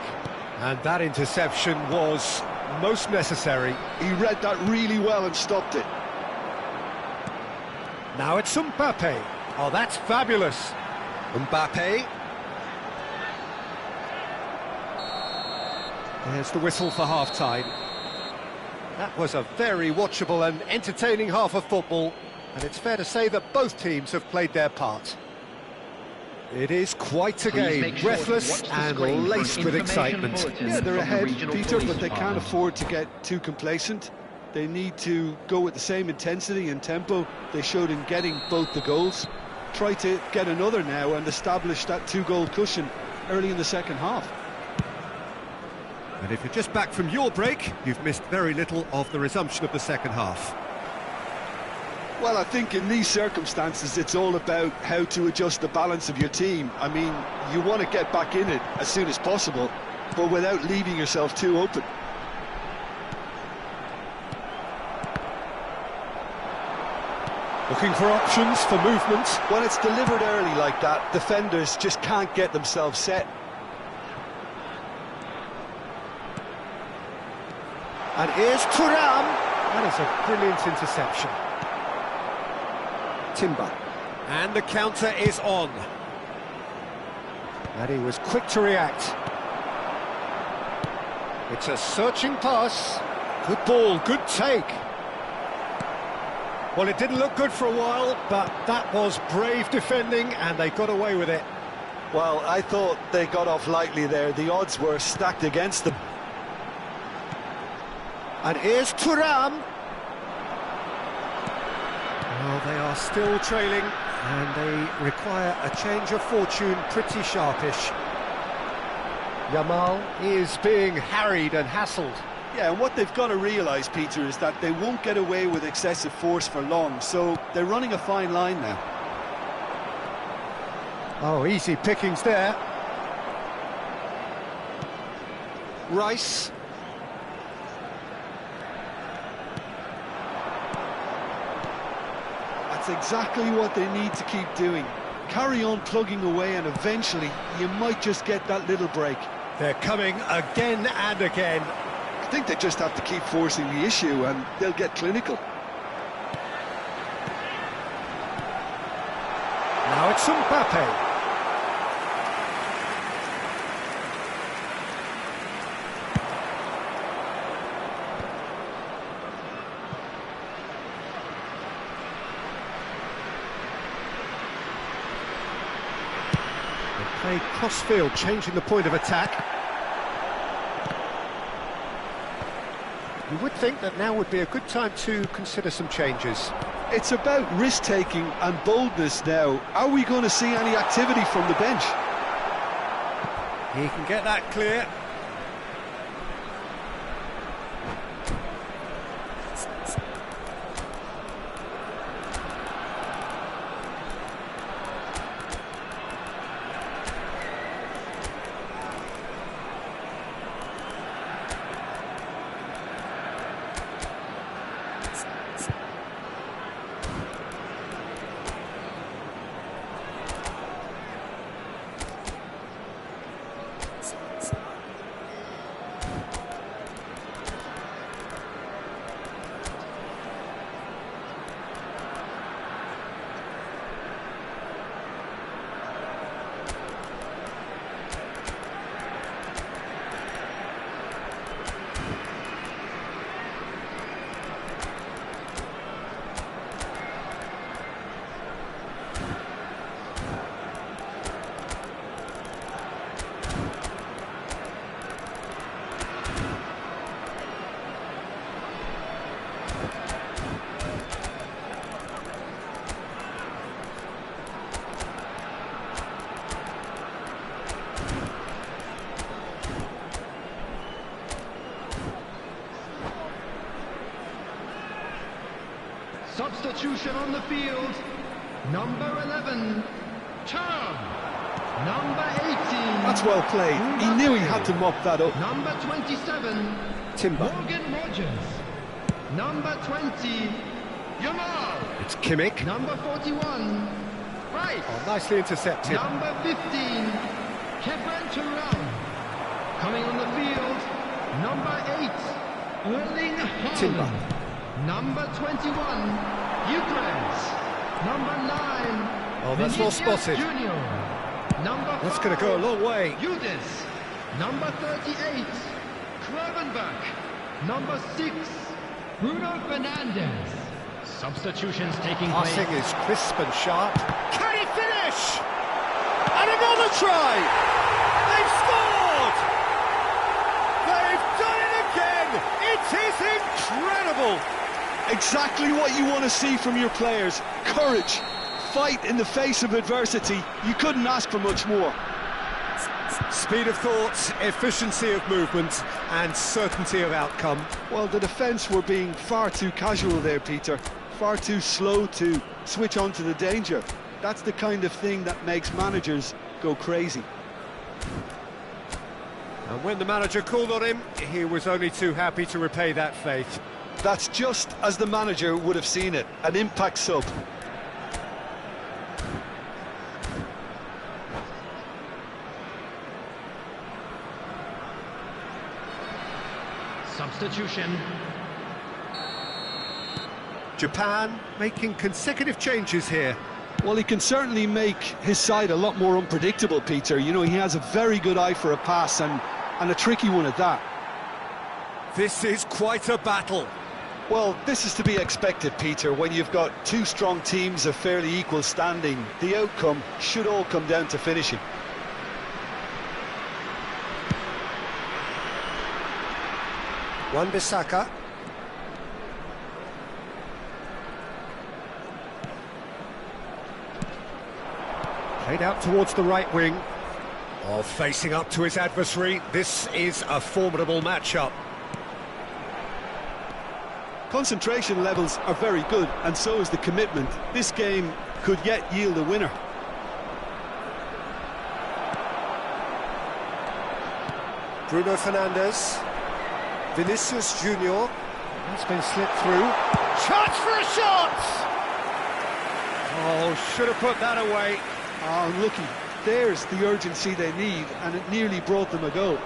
And that interception was most necessary. He read that really well and stopped it. Now it's Mbappe. Oh, that's fabulous. Mbappe. There's the whistle for half-time. That was a very watchable and entertaining half of football, and it's fair to say that both teams have played their part. It is quite a game, breathless and laced with excitement. Yeah, they're ahead, Peter, but they can't afford to get too complacent. They need to go with the same intensity and tempo they showed in getting both the goals. Try to get another now and establish that 2-goal cushion early in the second half. And if you're just back from your break, you've missed very little of the resumption of the second half. Well, I think in these circumstances, it's all about how to adjust the balance of your team. I mean, you want to get back in it as soon as possible, but without leaving yourself too open. Looking for options for movement. When it's delivered early like that, defenders just can't get themselves set. And here's Thuram. That is a brilliant interception. Timber. And the counter is on. And he was quick to react. It's a searching pass. Good ball, good take. Well, it didn't look good for a while, but that was brave defending, and they got away with it. Well, I thought they got off lightly there. The odds were stacked against them. And here's Thuram. Well, they are still trailing, and they require a change of fortune pretty sharpish. Yamal is being harried and hassled. Yeah, and what they've got to realise, Peter, is that they won't get away with excessive force for long, so they're running a fine line now. Oh, easy pickings there. Rice. That's exactly what they need to keep doing. Carry on plugging away, and eventually you might just get that little break. They're coming again and again. I think they just have to keep forcing the issue and they'll get clinical. Now it's Mbappe. They play cross-field, changing the point of attack. You would think that now would be a good time to consider some changes. It's about risk-taking and boldness now. Are we going to see any activity from the bench? He can get that clear. Substitution on the field. Number 11, Tom. Number 18. That's well played. He knew he had to mop that up. Number 27, Timber. Morgan Rogers. Number 20, Yamal. It's Kimmich. Number 41, Rice. Oh, nicely intercepted. Number 15, Kevin Turan. Coming on the field, number 8, Erling Haaland. Timber. Number 21, Ukraine. Number 9, Oh, that's well Vinicius spotted. Junior. Number 5, That's going to go a long way. Udis. Number 38, Kravenbach. Number 6, Bruno Fernandes. Substitutions taking place. Passing is crisp and sharp. Can he finish? And another try! They've scored! They've done it again! It is incredible! Exactly what you want to see from your players. Courage, fight in the face of adversity. You couldn't ask for much more. Speed of thought, efficiency of movement, and certainty of outcome. Well, the defence were being far too casual there, Peter. Far too slow to switch on to the danger. That's the kind of thing that makes managers go crazy. And when the manager called on him, he was only too happy to repay that faith. That's just as the manager would have seen it, an impact sub. Substitution. Japan making consecutive changes here. Well, he can certainly make his side a lot more unpredictable, Peter. You know, he has a very good eye for a pass and a tricky one at that. This is quite a battle. Well, this is to be expected, Peter. When you've got two strong teams of fairly equal standing, the outcome should all come down to finishing. Wan-Bissaka. Played out towards the right wing. Oh, facing up to his adversary. This is a formidable matchup. Concentration levels are very good, and so is the commitment. This game could yet yield a winner. Bruno Fernandes. Vinicius Junior. That's been slipped through. Chance for a shot! Oh, should have put that away. Oh, unlucky. there's the urgency they need, and it nearly brought them a goal.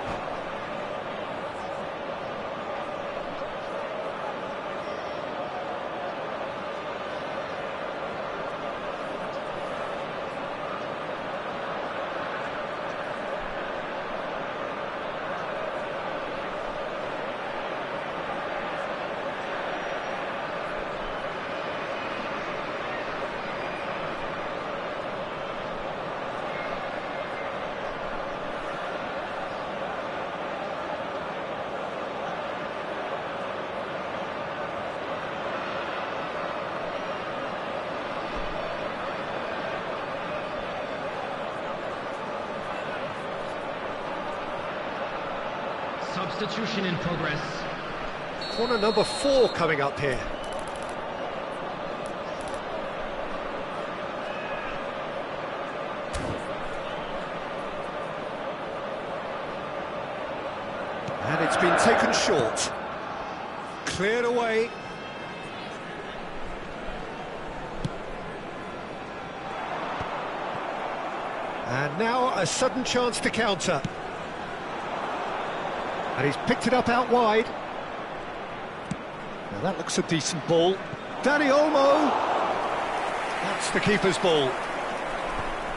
Substitution in progress. Corner number 4 coming up here. And it's been taken short. Cleared away. And now a sudden chance to counter. And he's picked it up out wide. Now that looks a decent ball. Dani Olmo! That's the keeper's ball.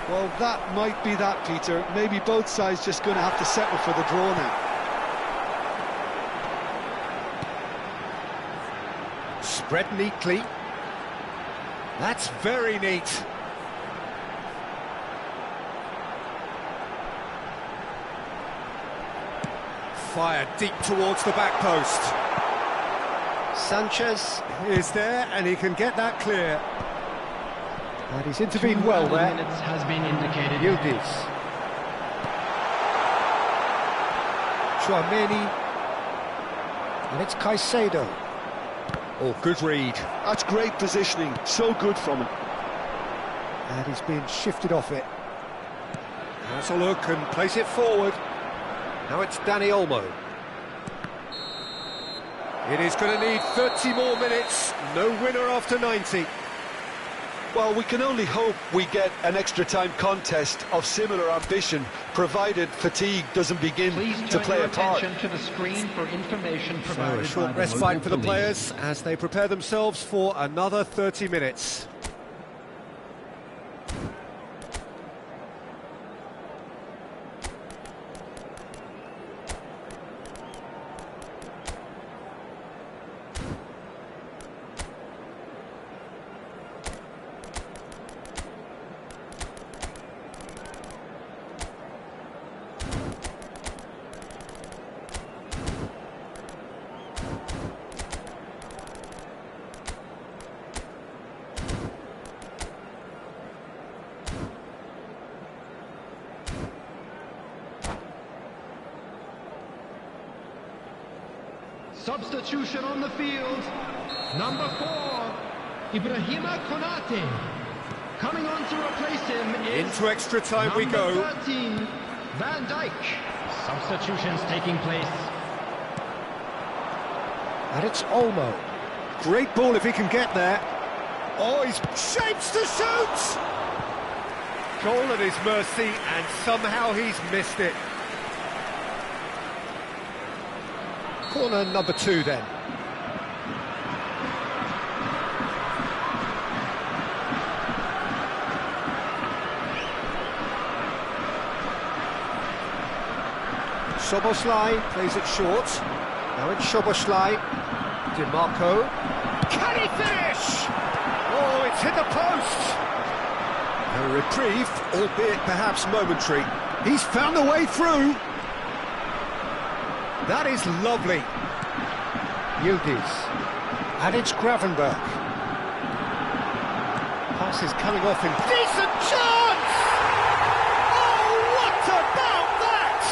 Well, that might be that, Peter. Maybe both sides just going to have to settle for the draw now. Spread neatly. That's very neat. Fired deep towards the back post. Sanchez is there, and he can get that clear. And he's intervened well there. Minutes has been indicated. Yildiz. Chouameni. And it's Caicedo. Oh, good read. That's great positioning, so good from him. And he's been shifted off it. Has a look and plays it forward. Now it's Dani Olmo. It is going to need 30 more minutes. No winner after 90. Well, we can only hope we get an extra-time contest of similar ambition, provided fatigue doesn't begin to play a part. Attention to the screen for information So provided a short by the respite for the local players as they prepare themselves for another 30 minutes. Substitution on the field. Number 4, Ibrahima Konate. Coming on to replace him is Into extra time we go. number 13, Van Dijk. Substitutions taking place. And it's Olmo. Great ball if he can get there. Oh, he's shapes to shoot! Goal at his mercy, and somehow he's missed it. Corner number 2 then. Szoboszlai plays it short. Now it's Szoboszlai. DiMarco. Can he finish? Oh, it's hit the post. A reprieve, albeit perhaps momentary. He's found a way through. That is lovely. Yildiz. And it's Gravenberg. Pass is coming off in decent chance! Oh, what about that?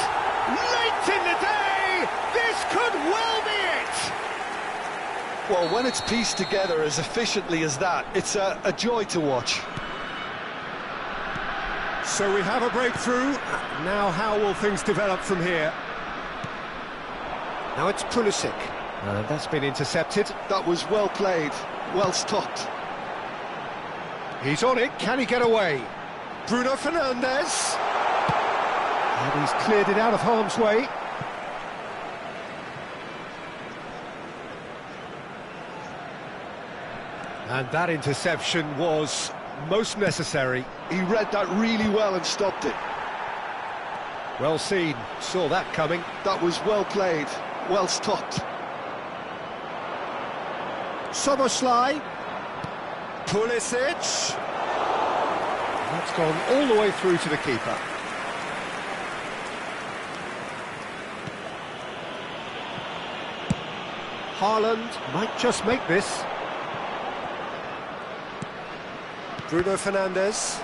Late in the day, this could well be it! Well, when it's pieced together as efficiently as that, it's a joy to watch. So we have a breakthrough. Now how will things develop from here? Now it's Pulisic. That's been intercepted. That was well played, well stopped. He's on it. Can he get away? Bruno Fernandes. And he's cleared it out of harm's way. And that interception was most necessary. He read that really well and stopped it. Well seen, saw that coming. That was well played, well stopped. Soboslai. Pulisic. That's gone all the way through to the keeper. Haaland might just make this. Bruno Fernandes.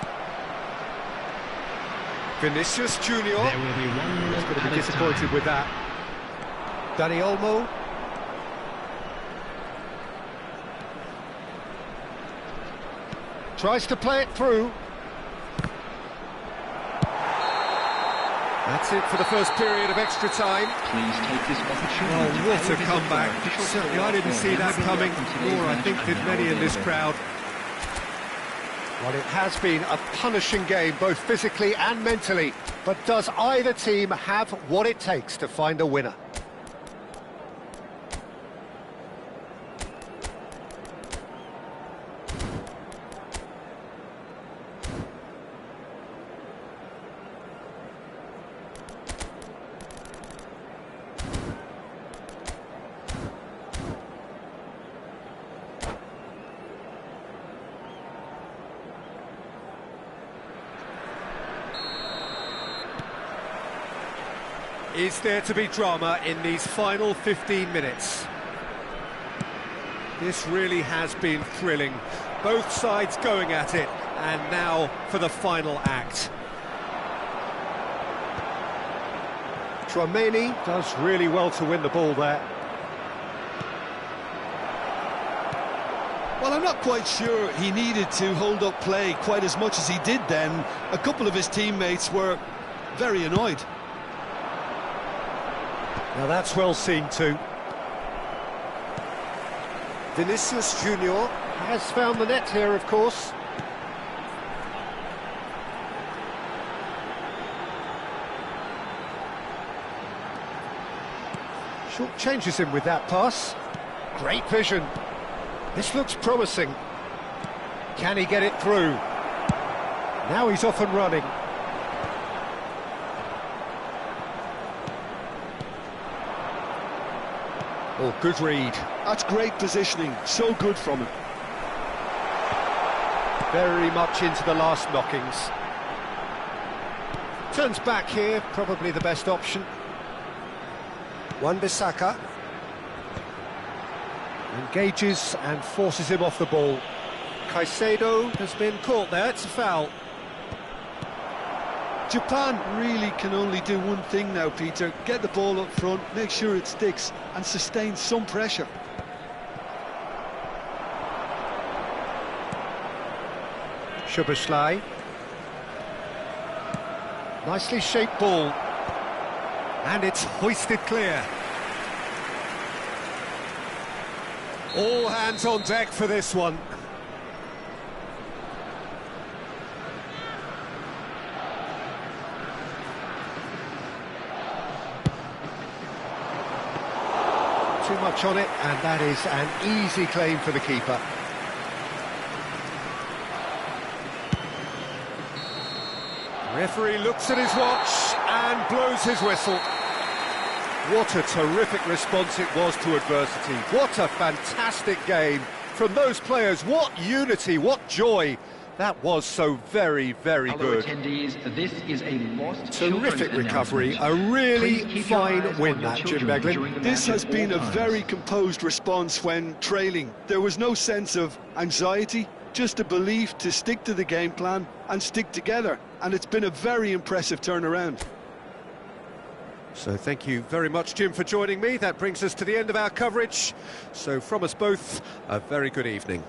Vinicius Junior. There will be 1 minute. He's going to be disappointed with that. Dani Olmo. Tries to play it through. That's it for the first period of extra time. Please take this opportunity. Oh, what a comeback. Certainly I didn't see that coming, nor I think did many in this crowd. Well, it has been a punishing game, both physically and mentally. But does either team have what it takes to find a winner? Is there to be drama in these final 15 minutes? This really has been thrilling. Both sides going at it, and now for the final act. Tchouaméni does really well to win the ball there. Well, I'm not quite sure he needed to hold up play quite as much as he did then. A couple of his teammates were very annoyed. Now that's well seen too. Vinicius Junior has found the net here, of course. Short changes him with that pass. Great vision. This looks promising. Can he get it through? Now he's off and running. Oh, good read. That's great positioning, so good from him. Very much into the last knockings. Turns back here, probably the best option. Wan-Bissaka. Engages and forces him off the ball. Caicedo has been caught there, it's a foul. Japan really can only do one thing now, Peter. Get the ball up front, make sure it sticks, and sustain some pressure. Szoboszlai. Nicely shaped ball. And it's hoisted clear. All hands on deck for this one. Too much on it, and that is an easy claim for the keeper. Referee looks at his watch and blows his whistle. What a terrific response it was to adversity. What a fantastic game from those players. What unity, what joy. That was so very, very good. Attendees, this is a lost Terrific recovery, a really fine win that, Jim Beglin. This has been a very composed response when trailing. There was no sense of anxiety, just a belief to stick to the game plan and stick together. And it's been a very impressive turnaround. So thank you very much, Jim, for joining me. That brings us to the end of our coverage. So from us both, a very good evening.